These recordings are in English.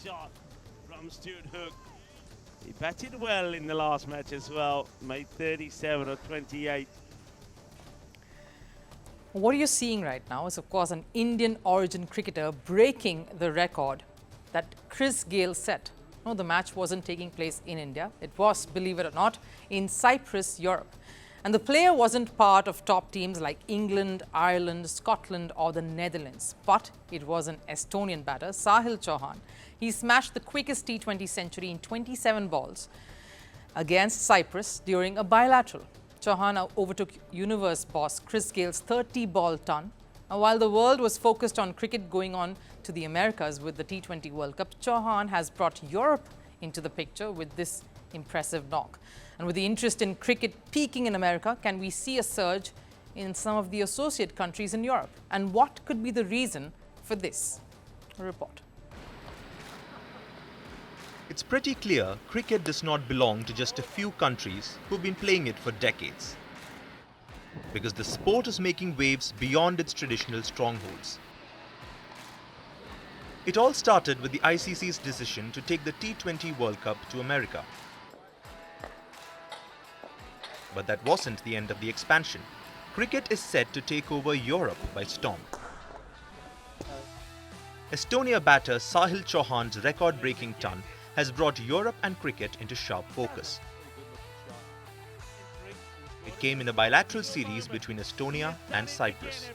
shot from Stuart Hook. He batted well in the last match as well, made 37 or 28. What you're seeing right now is, of course, an Indian origin cricketer breaking the record that Chris Gayle set. No, the match wasn't taking place in India. It was, believe it or not, in Cyprus, Europe. And the player wasn't part of top teams like England, Ireland, Scotland or the Netherlands. But it was an Estonian batter, Sahil Chauhan. He smashed the quickest T20 century in 27 balls against Cyprus during a bilateral. Chauhan overtook universe boss Chris Gayle's 30-ball ton. Now, while the world was focused on cricket going on to the Americas with the T20 World Cup, Chauhan has brought Europe into the picture with this impressive knock. And with the interest in cricket peaking in America, can we see a surge in some of the associate countries in Europe? And what could be the reason for this? A report. It's pretty clear cricket does not belong to just a few countries who've been playing it for decades. Because the sport is making waves beyond its traditional strongholds. It all started with the ICC's decision to take the T20 World Cup to America. But that wasn't the end of the expansion. Cricket is set to take over Europe by storm. Estonia batter Sahil Chauhan's record-breaking ton has brought Europe and cricket into sharp focus. It came in a bilateral series between Estonia and Cyprus.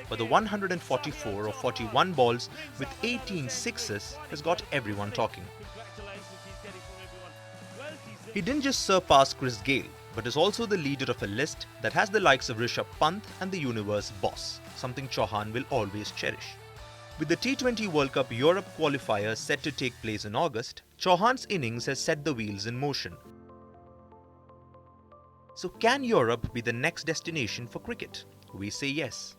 But the 144 or 41 balls with 18 sixes has got everyone talking. He didn't just surpass Chris Gayle, but is also the leader of a list that has the likes of Rishabh Pant and the universe boss, something Chauhan will always cherish. With the T20 World Cup Europe qualifiers set to take place in August, Chauhan's innings has set the wheels in motion. So can Europe be the next destination for cricket? We say yes.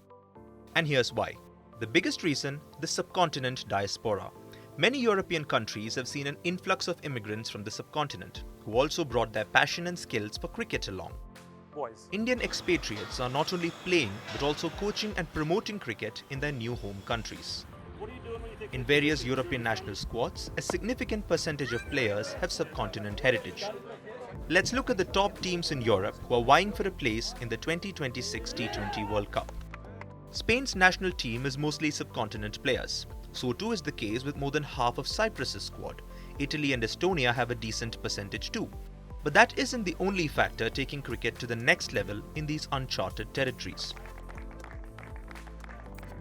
And here's why. The biggest reason, the subcontinent diaspora. Many European countries have seen an influx of immigrants from the subcontinent, who also brought their passion and skills for cricket along. Indian expatriates are not only playing but also coaching and promoting cricket in their new home countries. In various European national squads, a significant percentage of players have subcontinent heritage. Let's look at the top teams in Europe who are vying for a place in the 2026 T20 World Cup. Spain's national team is mostly subcontinent players. So too is the case with more than half of Cyprus's squad. Italy and Estonia have a decent percentage too. But that isn't the only factor taking cricket to the next level in these uncharted territories.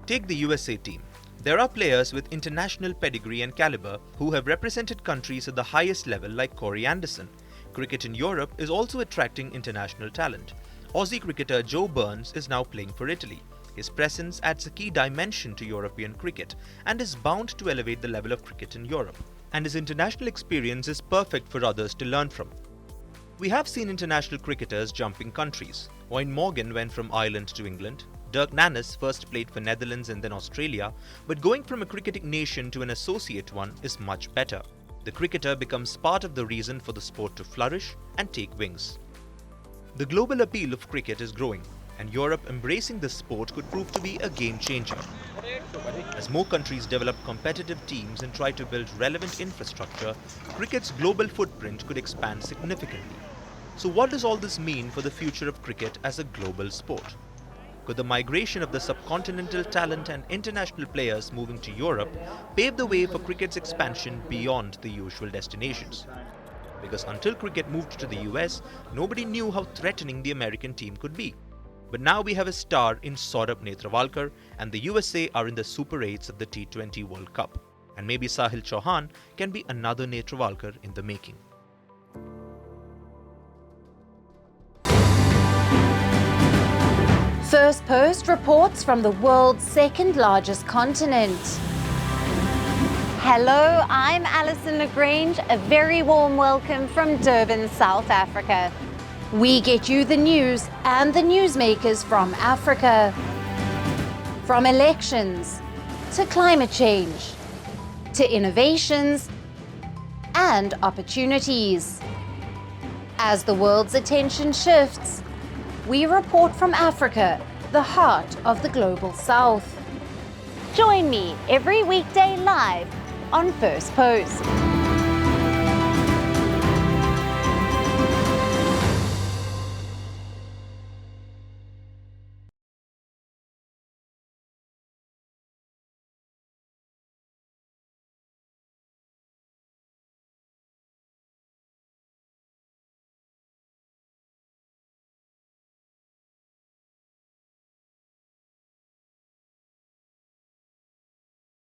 Take the USA team. There are players with international pedigree and caliber who have represented countries at the highest level like Corey Anderson. Cricket in Europe is also attracting international talent. Aussie cricketer Joe Burns is now playing for Italy. His presence adds a key dimension to European cricket and is bound to elevate the level of cricket in Europe. And his international experience is perfect for others to learn from. We have seen international cricketers jumping countries. Wayne Morgan went from Ireland to England. Dirk Nannes first played for Netherlands and then Australia, but going from a cricketing nation to an associate one is much better. The cricketer becomes part of the reason for the sport to flourish and take wings. The global appeal of cricket is growing, and Europe embracing the sport could prove to be a game changer. As more countries develop competitive teams and try to build relevant infrastructure, cricket's global footprint could expand significantly. So what does all this mean for the future of cricket as a global sport? Could the migration of the subcontinental talent and international players moving to Europe pave the way for cricket's expansion beyond the usual destinations? Because until cricket moved to the US, nobody knew how threatening the American team could be. But now we have a star in Saurabh Netravalkar, and the USA are in the Super 8s of the T20 World Cup. And maybe Sahil Chauhan can be another Netravalkar in the making. Firstpost reports from the world's second largest continent. Hello, I'm Alison Lagrange. A very warm welcome from Durban, South Africa. We get you the news and the newsmakers from Africa. From elections, to climate change, to innovations and opportunities. As the world's attention shifts, we report from Africa, the heart of the global south. Join me every weekday live on First Post.